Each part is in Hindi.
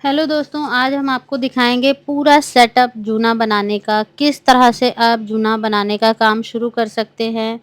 हेलो दोस्तों, आज हम आपको दिखाएँगे पूरा सेटअप जूना बनाने का, किस तरह से आप जूना बनाने का काम शुरू कर सकते हैं।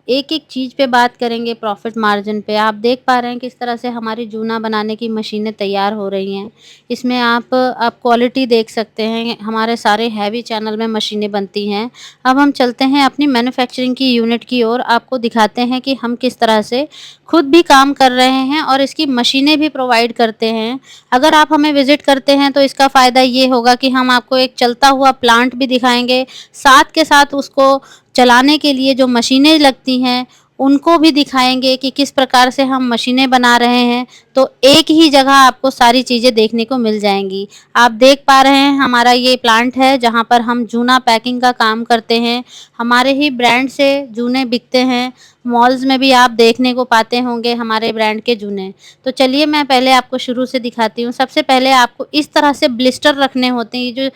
एक-एक चीज़ पे बात करेंगे, प्रॉफ़िट मार्जिन पे। आप देख पा रहे हैं किस तरह से हमारी जूना बनाने की मशीनें तैयार हो रही हैं। इसमें आप क्वालिटी देख सकते हैं, हमारे सारे हैवी चैनल में मशीनें बनती हैं। अब हम चलते हैं अपनी मैन्युफैक्चरिंग की यूनिट की ओर, आपको दिखाते हैं कि हम किस तरह से खुद भी काम कर रहे हैं और इसकी मशीनें भी प्रोवाइड करते हैं। अगर आप हमें विज़िट करते हैं तो इसका फ़ायदा ये होगा कि हम आपको एक चलता हुआ प्लांट भी दिखाएँगे, साथ के साथ उसको चलाने के लिए जो मशीनें लगती हैं, उनको भी दिखाएँगे कि किस प्रकार से हम मशीनें बना रहे हैं, तो एक ही जगह आपको सारी चीज़ें देखने को मिल जाएँगी। आप देख पा रहे हैं हमारा ये प्लांट है जहाँ पर हम जूना पैकिंग का काम करते हैं। हमारे ही ब्रांड से जूने बिकते हैं, मॉल्स में भी आप देखने को पाते होंगे हमारे ब्रांड के जूने। तो चलिए मैं पहले आपको शुरू से दिखाती हूँ। सबसे पहले आपको इस तरह से ब्लिस्टर रखने होते हैं, ये जो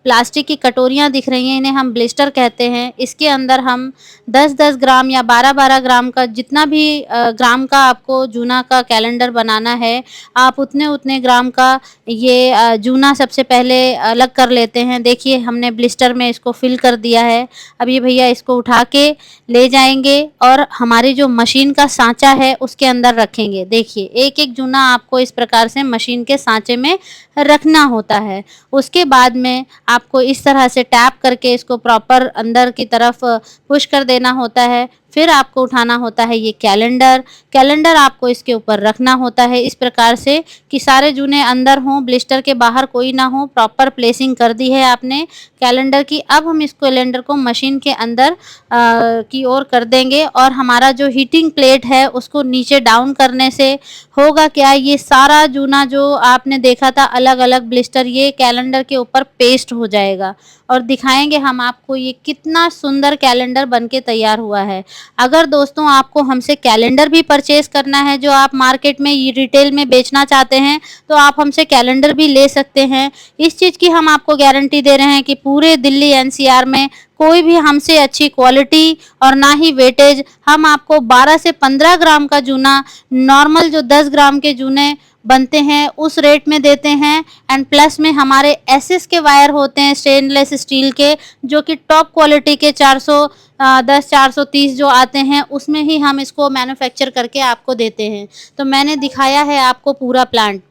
प्लास्टिक की कटोरियाँ दिख रही हैं, इन्हें हम ब्लिस्टर कहते हैं। इसके अंदर हम 10-10 ग्राम या 12-12 ग्राम का जितना भी ग्राम का आपको जूना का कैलेंडर बनाना है, आप उतने-उतने ग्राम का ये जूना सबसे पहले अलग कर लेते हैं। देखिए हमने ब्लिस्टर में इसको फ़िल कर दिया है। अब ये भैया इसको उठा के ले जाएँगे और हमारी जो मशीन का साँचा है उसके अंदर रखेंगे। देखिए एक-एक जूना आपको इस प्रकार से मशीन के साँचे में रखना होता है। उसके बाद में आपको इस तरह से टैप करके इसको प्रॉपर अंदर की तरफ पुश कर देना होता है। फिर आपको उठाना होता है ये कैलेंडर, कैलेंडर आपको इसके ऊपर रखना होता है इस प्रकार से कि सारे जूने अंदर हों, ब्लिस्टर के बाहर कोई ना हो। प्रॉपर प्लेसिंग कर दी है आपने कैलेंडर की। अब हम इस कैलेंडर को मशीन के अंदर की ओर कर देंगे और हमारा जो हीटिंग प्लेट है उसको नीचे डाउन करने से होगा क्या, ये सारा जूना जो आपने देखा था अलग-अलग ब्लिस्टर, ये कैलेंडर के ऊपर पेस्ट हो जाएगा और दिखाएँगे हम आपको ये कितना सुंदर कैलेंडर बन के तैयार हुआ है। अगर दोस्तों आपको हमसे कैलेंडर भी परचेज़ करना है, जो आप मार्केट में ये रिटेल में बेचना चाहते हैं, तो आप हमसे कैलेंडर भी ले सकते हैं। इस चीज़ की हम आपको गारंटी दे रहे हैं कि पूरे दिल्ली एनसीआर में कोई भी हमसे अच्छी क्वालिटी और ना ही वेटेज, हम आपको 12 से 15 ग्राम का जूना, नॉर्मल जो 10 ग्राम के जूने बनते हैं उस रेट में देते हैं। एंड प्लस में हमारे एसएस के वायर होते हैं स्टेनलेस स्टील के, जो कि टॉप क्वालिटी के 410 430 जो आते हैं उसमें ही हम इसको मैन्युफैक्चर करके आपको देते हैं। तो मैंने दिखाया है आपको पूरा प्लांट।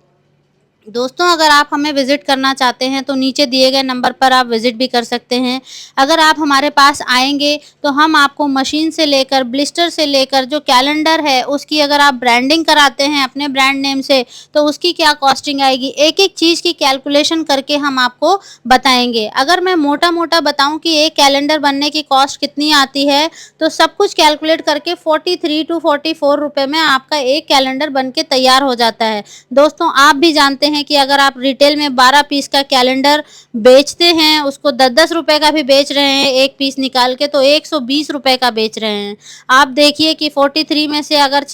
दोस्तों अगर आप हमें विज़िट करना चाहते हैं तो नीचे दिए गए नंबर पर आप विज़िट भी कर सकते हैं। अगर आप हमारे पास आएँगे तो हम आपको मशीन से लेकर, ब्लिस्टर से लेकर जो कैलेंडर है उसकी अगर आप ब्रांडिंग कराते हैं अपने ब्रांड नेम से तो उसकी क्या कॉस्टिंग आएगी, एक-एक चीज़ की कैलकुलेशन करके हम आपको बताएँगे। अगर मैं मोटा-मोटा बताऊँ कि एक कैलेंडर बनने की कॉस्ट कितनी आती है, तो सब कुछ कैलकुलेट करके 43 टू 44 रुपए में आपका एक कैलेंडर बन के तैयार हो जाता है। दोस्तों आप भी जानते हैं कि अगर आप रिटेल में 12 पीस का कैलेंडर बेचते हैं, उसको 10-10 रुपए का भी बेच रहे हैं एक पीस निकाल के, तो 120 रुपए का बेच रहे हैं। आप देखिए कि 43 में से अगर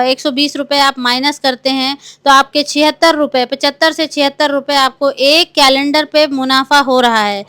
120 रुपए आप माइनस करते हैं तो आपके 76 रुपए, 75 से 76 रुपए आपको एक कैलेंडर पे मुनाफ़ा हो रहा है।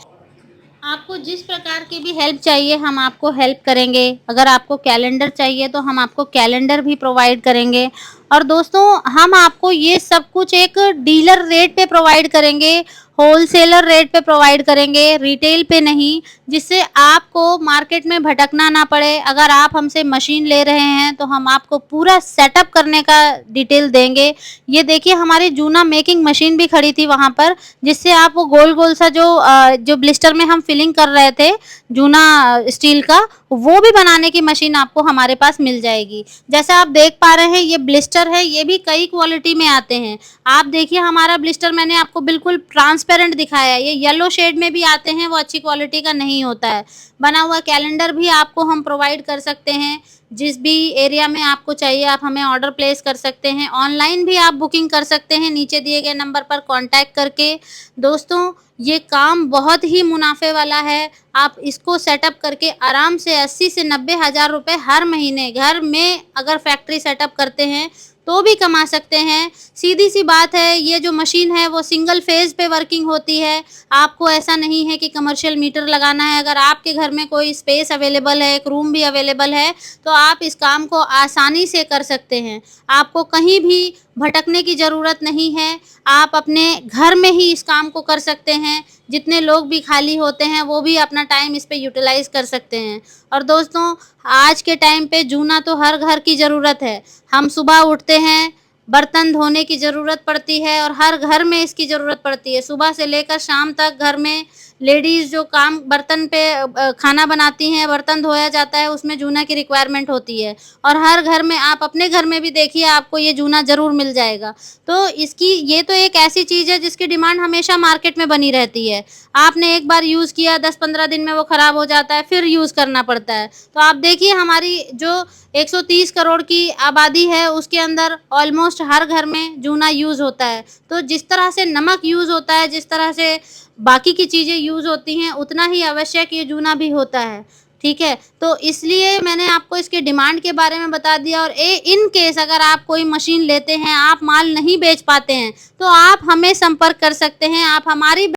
आपको जिस प्रकार की भी हेल्प चाहिए हम आपको हेल्प करेंगे। अगर आपको कैलेंडर चाहिए तो हम आपको कैलेंडर भी प्रोवाइड करेंगे। और दोस्तों हम आपको ये सब कुछ एक डीलर रेट पे प्रोवाइड करेंगे, होलसेलर रेट पे प्रोवाइड करेंगे, रिटेल पे नहीं, जिससे आपको मार्केट में भटकना ना पड़े। अगर आप हमसे मशीन ले रहे हैं तो हम आपको पूरा सेटअप करने का डिटेल देंगे। ये देखिए हमारी जूना मेकिंग मशीन भी खड़ी थी वहाँ पर, जिससे आप वो गोल-गोल सा जो ब्लिस्टर में हम फिलिंग कर रहे थे जूना स्टील का, वो भी बनाने की मशीन आपको हमारे पास मिल जाएगी। जैसा आप देख पा रहे हैं ये ब्लिस्टर है, ये भी कई क्वालिटी में आते हैं। आप देखिए हमारा ब्लिस्टर मैंने आपको बिल्कुल ट्रांसपेरेंट दिखाया है, ये येलो शेड में भी आते हैं, वो अच्छी क्वालिटी का नहीं होता है। बना हुआ कैलेंडर भी आपको हम प्रोवाइड कर सकते हैं, जिस भी एरिया में आपको चाहिए आप हमें ऑर्डर प्लेस कर सकते हैं। ऑनलाइन भी आप बुकिंग कर सकते हैं नीचे दिए गए नंबर पर कॉन्टैक्ट करके। दोस्तों ये काम बहुत ही मुनाफे वाला है, आप इसको सेटअप करके आराम से 80 से 90 हज़ार रुपए हर महीने घर में अगर फैक्ट्री सेटअप करते हैं तो भी कमा सकते हैं। सीधी-सी बात है, ये जो मशीन है वो सिंगल फ़ेज़ पे वर्किंग होती है। आपको ऐसा नहीं है कि कमर्शियल मीटर लगाना है। अगर आपके घर में कोई स्पेस अवेलेबल है, एक रूम भी अवेलेबल है, तो आप इस काम को आसानी से कर सकते हैं। आपको कहीं भी भटकने की ज़रूरत नहीं है, आप अपने घर में ही इस काम को कर सकते हैं। जितने लोग भी खाली होते हैं, वो भी अपना टाइम इस पे यूटिलाइज़ कर सकते हैं। और दोस्तों, आज के टाइम पे जूना तो हर घर की ज़रूरत है। हम सुबह उठते हैं, बर्तन धोने की ज़रूरत पड़ती है और हर घर में इसकी ज़रूरत पड़ती है। सुबह से लेकर शाम तक घर में लेडीज़ जो काम बर्तन पे खाना बनाती हैं, बर्तन धोया जाता है, उसमें जूना की रिक्वायरमेंट होती है। और हर घर में, आप अपने घर में भी देखिए, आपको ये जूना ज़रूर मिल जाएगा। तो इसकी ये तो एक ऐसी चीज़ है जिसकी डिमांड हमेशा मार्केट में बनी रहती है। आपने एक बार यूज़ किया, 10-15 दिन में वो खराब हो जाता है, फिर यूज़ करना पड़ता है। तो आप देखिए, हमारी जो 130 करोड़ की आबादी है, उसके अंदर ऑलमोस्ट हर घर में जूना यूज़ होता है। तो जिस तरह से नमक यूज़ होता है, जिस तरह से बाकी की चीज़ें यूज़ होती हैं, उतना ही आवश्यक ये जूना भी होता है। ठीक है? तो इसलिए मैंने आपको इसकी डिमांड के बारे में बता दिया। और इन केस अगर आप कोई मशीन लेते हैं, आप माल नहीं बेच पाते हैं, तो आप हमें संपर्क कर सकते हैं। आप हमारी